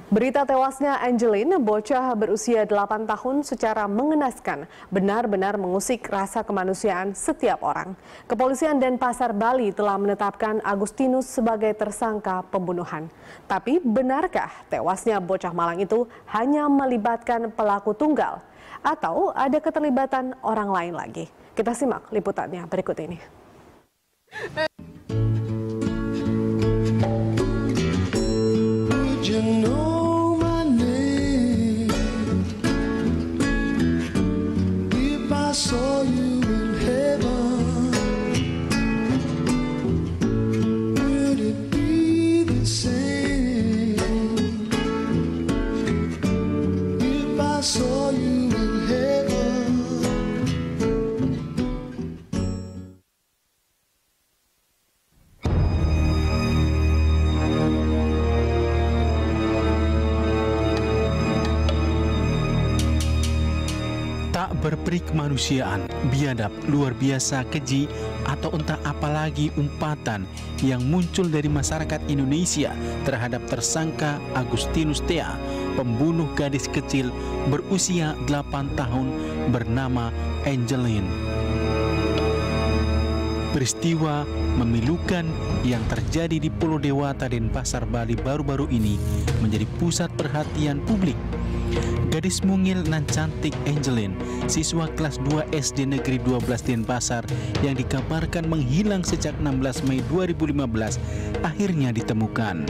Berita tewasnya Angeline, bocah berusia 8 tahun secara mengenaskan, benar-benar mengusik rasa kemanusiaan setiap orang. Kepolisian Denpasar, Bali telah menetapkan Agustinus sebagai tersangka pembunuhan. Tapi benarkah tewasnya bocah Malang itu hanya melibatkan pelaku tunggal? Atau ada keterlibatan orang lain lagi? Kita simak liputannya berikut ini. Tak berperi kemanusiaan, biadab, luar biasa, keji, atau entah apalagi umpatan yang muncul dari masyarakat Indonesia terhadap tersangka Agustinus Thea, pembunuh gadis kecil berusia 8 tahun bernama Angeline. Peristiwa memilukan yang terjadi di Pulau Dewata, Denpasar, Bali baru-baru ini menjadi pusat perhatian publik. Gadis mungil nan cantik Angeline, siswa kelas 2 SD Negeri 12 Denpasar yang dikabarkan menghilang sejak 16 Mei 2015, akhirnya ditemukan.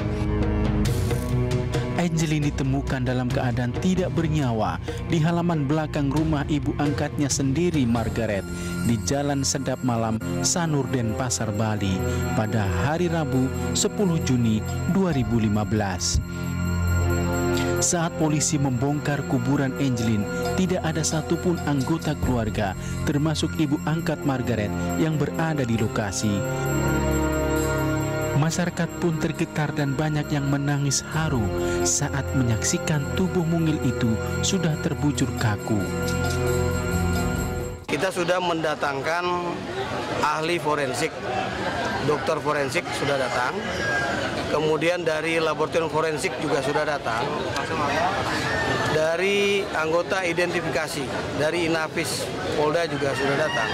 Angeline ditemukan dalam keadaan tidak bernyawa di halaman belakang rumah ibu angkatnya sendiri, Margaret, di Jalan Sedap Malam, Sanur, Denpasar, Bali pada hari Rabu 10 Juni 2015. Saat polisi membongkar kuburan Angeline, tidak ada satupun anggota keluarga, termasuk ibu angkat Margaret, yang berada di lokasi. Masyarakat pun tergetar dan banyak yang menangis haru saat menyaksikan tubuh mungil itu sudah terbujur kaku. Kita sudah mendatangkan ahli forensik, dokter forensik sudah datang. Kemudian dari laboratorium forensik juga sudah datang. Dari anggota identifikasi, dari Inafis Polda juga sudah datang.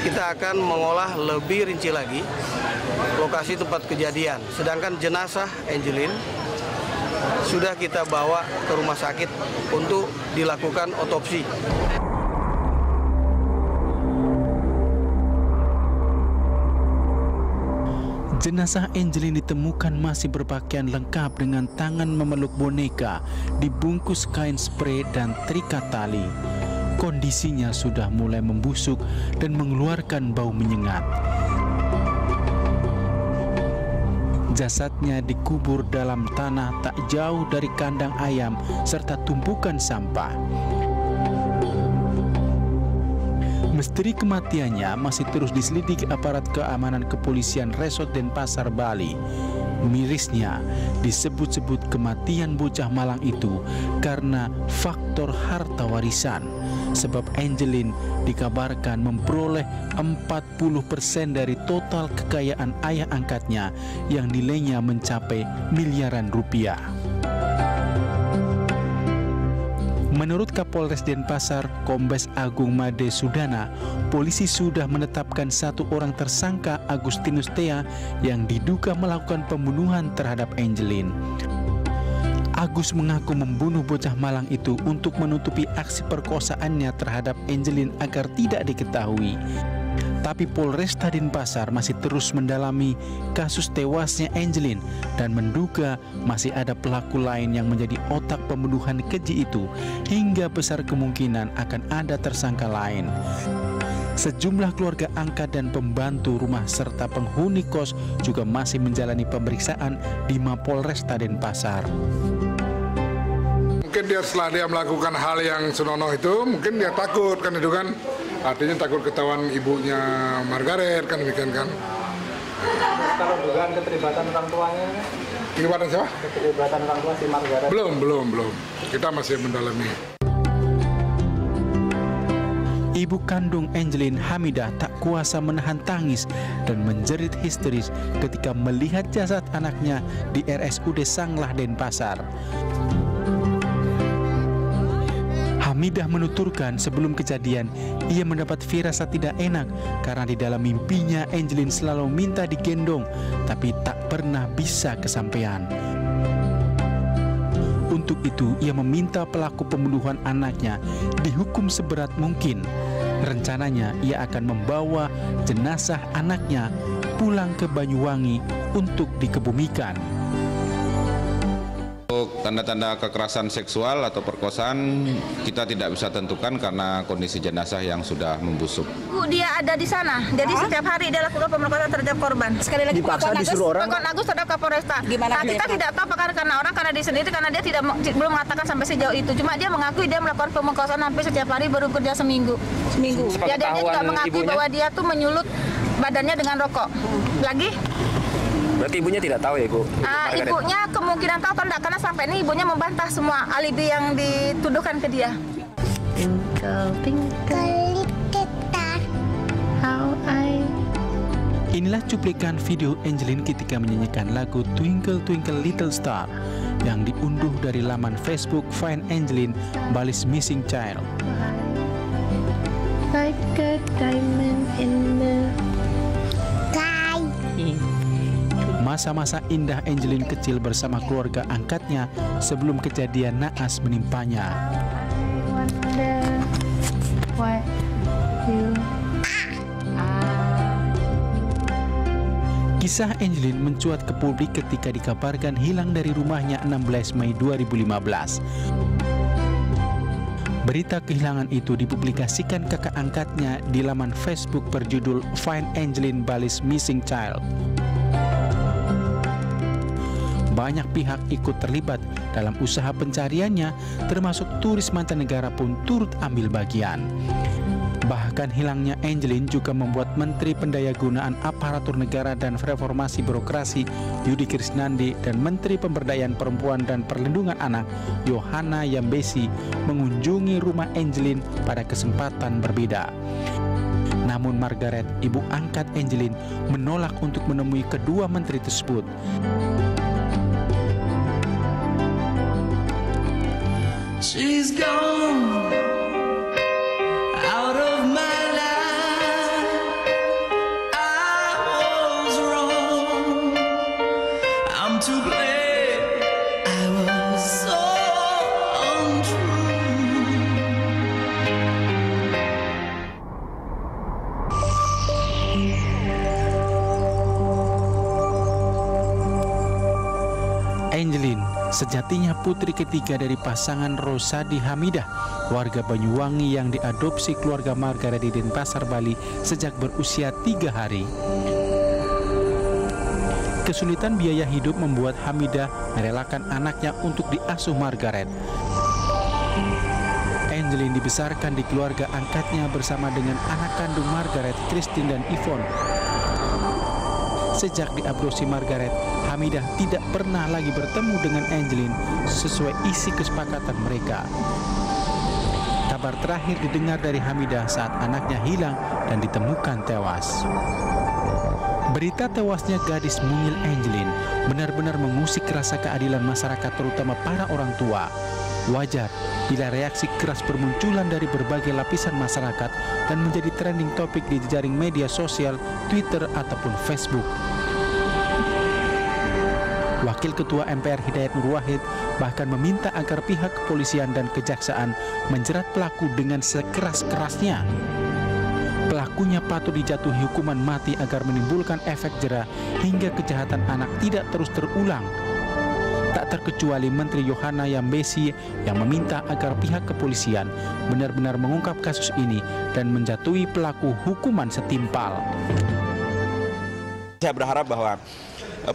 Kita akan mengolah lebih rinci lagi lokasi tempat kejadian. Sedangkan jenazah Angeline sudah kita bawa ke rumah sakit untuk dilakukan otopsi. Jenazah Angeline ditemukan masih berpakaian lengkap dengan tangan memeluk boneka, dibungkus kain spray dan terikat tali. Kondisinya sudah mulai membusuk dan mengeluarkan bau menyengat. Jasadnya dikubur dalam tanah tak jauh dari kandang ayam serta tumpukan sampah. Misteri kematiannya masih terus diselidiki aparat keamanan kepolisian Resort Denpasar, Bali. Mirisnya, disebut-sebut kematian bocah Malang itu karena faktor harta warisan. Sebab Angeline dikabarkan memperoleh 40% dari total kekayaan ayah angkatnya yang nilainya mencapai miliaran rupiah. Menurut Kapolres Denpasar, Kombes Agung Made Sudana, polisi sudah menetapkan satu orang tersangka, Agustinus Thea, yang diduga melakukan pembunuhan terhadap Angeline. Agus mengaku membunuh bocah Malang itu untuk menutupi aksi perkosaannya terhadap Angeline agar tidak diketahui. Tapi Polresta Denpasar masih terus mendalami kasus tewasnya Angeline dan menduga masih ada pelaku lain yang menjadi otak pembunuhan keji itu, hingga besar kemungkinan akan ada tersangka lain. Sejumlah keluarga angkat dan pembantu rumah serta penghuni kos juga masih menjalani pemeriksaan di Mapolresta Denpasar. Mungkin dia setelah dia melakukan hal yang senonoh itu, mungkin dia takut kan, itu kan. Artinya takut ketahuan ibunya Margaret kan, demikian kan. Kalau dugaan keterlibatan orang tuanya? Keterlibatan siapa? Keterlibatan orang tua si Margaret. Belum. Kita masih mendalami. Ibu kandung Angeline, Hamidah, tak kuasa menahan tangis dan menjerit histeris ketika melihat jasad anaknya di RSUD Sanglah, Denpasar. Hamidah menuturkan sebelum kejadian ia mendapat firasat tidak enak karena di dalam mimpinya Angelin selalu minta digendong tapi tak pernah bisa kesampaian. Untuk itu ia meminta pelaku pembunuhan anaknya dihukum seberat mungkin. Rencananya ia akan membawa jenazah anaknya pulang ke Banyuwangi untuk dikebumikan. Untuk tanda-tanda kekerasan seksual atau perkosaan kita tidak bisa tentukan karena kondisi jenazah yang sudah membusuk. Dia ada di sana, jadi setiap hari dia lakukan pemerkosaan terhadap korban. Sekali lagi dipaksa disuruh orang. Pak Agus terhadap Kapolresta. Gimana? Nah, kita tidak tahu karena orang karena dia sendiri karena dia belum mengatakan sampai sejauh itu. Cuma dia mengakui dia melakukan pemerkosaan hampir setiap hari baru kerja seminggu. Ya, dia juga mengakui bahwa dia tuh menyulut badannya dengan rokok. Lagi? Berarti ibunya tidak tahu ya, Bu? Ibunya kemungkinan tahu kan, karena sampai ini ibunya membantah semua alibi yang dituduhkan ke dia. Twinkle, twinkle, little star, how I... Inilah cuplikan video Angelin ketika menyanyikan lagu Twinkle Twinkle Little Star yang diunduh dari laman Facebook Find Angelin Bali's Missing Child. Like a diamond in the sky. Masa-masa indah Angelin kecil bersama keluarga angkatnya sebelum kejadian naas menimpanya. I wonder what you are. Kisah Angelin mencuat ke publik ketika dikabarkan hilang dari rumahnya 16 Mei 2015. Berita kehilangan itu dipublikasikan kakak angkatnya di laman Facebook berjudul Find Angelin Bali's Missing Child. Banyak pihak ikut terlibat dalam usaha pencariannya, termasuk turis mancanegara pun turut ambil bagian. Bahkan hilangnya Angelin juga membuat Menteri Pendayagunaan Aparatur Negara dan Reformasi Birokrasi Yudi Krisnandi dan Menteri Pemberdayaan Perempuan dan Perlindungan Anak Yohana Yambesi mengunjungi rumah Angelin pada kesempatan berbeda. Namun Margaret, ibu angkat Angelin, menolak untuk menemui kedua menteri tersebut. She's gone out of my life. I was wrong. I'm to blame. I was so untrue. Angelin sejatinya putri ketiga dari pasangan Rosadi Hamidah, warga Banyuwangi yang diadopsi keluarga Margaret di Denpasar, Bali sejak berusia 3 hari. Kesulitan biaya hidup membuat Hamidah merelakan anaknya untuk diasuh Margaret. Angelin dibesarkan di keluarga angkatnya bersama dengan anak kandung Margaret, Christine dan Yvonne. Sejak diadopsi Margaret, Hamidah tidak pernah lagi bertemu dengan Angelin sesuai isi kesepakatan mereka. Kabar terakhir didengar dari Hamidah saat anaknya hilang dan ditemukan tewas. Berita tewasnya gadis mungil Angelin benar-benar mengusik rasa keadilan masyarakat, terutama para orang tua. Wajar bila reaksi keras bermunculan dari berbagai lapisan masyarakat dan menjadi trending topik di jejaring media sosial, Twitter ataupun Facebook. Wakil Ketua MPR Hidayat Nur Wahid bahkan meminta agar pihak kepolisian dan kejaksaan menjerat pelaku dengan sekeras-kerasnya. Pelakunya patut dijatuhi hukuman mati agar menimbulkan efek jera hingga kejahatan anak tidak terus terulang. Tak terkecuali Menteri Yohana Yambesi yang meminta agar pihak kepolisian benar-benar mengungkap kasus ini dan menjatuhi pelaku hukuman setimpal. Saya berharap bahwa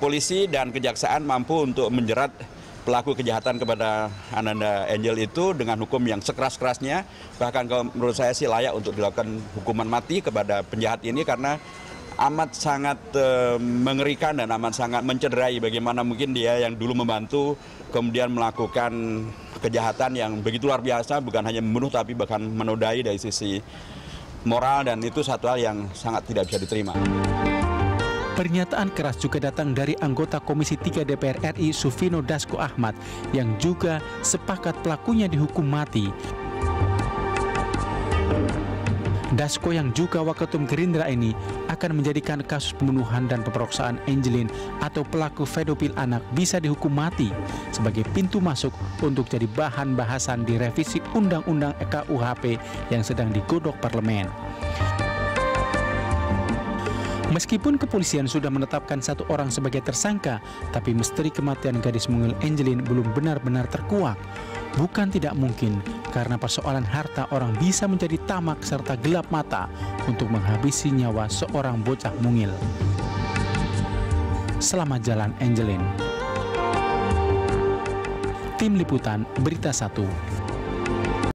polisi dan kejaksaan mampu untuk menjerat pelaku kejahatan kepada Ananda Angel itu dengan hukum yang sekeras-kerasnya. Bahkan menurut saya sih layak untuk dilakukan hukuman mati kepada penjahat ini, karena amat sangat mengerikan dan amat sangat mencederai bagaimana mungkin dia yang dulu membantu kemudian melakukan kejahatan yang begitu luar biasa, bukan hanya membunuh tapi bahkan menodai dari sisi moral, dan itu satu hal yang sangat tidak bisa diterima. Pernyataan keras juga datang dari anggota Komisi 3 DPR RI Sufino Dasko Ahmad yang juga sepakat pelakunya dihukum mati. Dasko yang juga Waketum Gerindra ini akan menjadikan kasus pembunuhan dan pemerkosaan Angelin atau pelaku pedofil anak bisa dihukum mati sebagai pintu masuk untuk jadi bahan bahasan di revisi Undang-Undang KUHP yang sedang digodok parlemen. Meskipun kepolisian sudah menetapkan 1 orang sebagai tersangka, tapi misteri kematian gadis mungil Angelin belum benar-benar terkuak. Bukan tidak mungkin, karena persoalan harta orang bisa menjadi tamak serta gelap mata untuk menghabisi nyawa seorang bocah mungil. Selamat jalan Angelin. Tim Liputan Berita 1.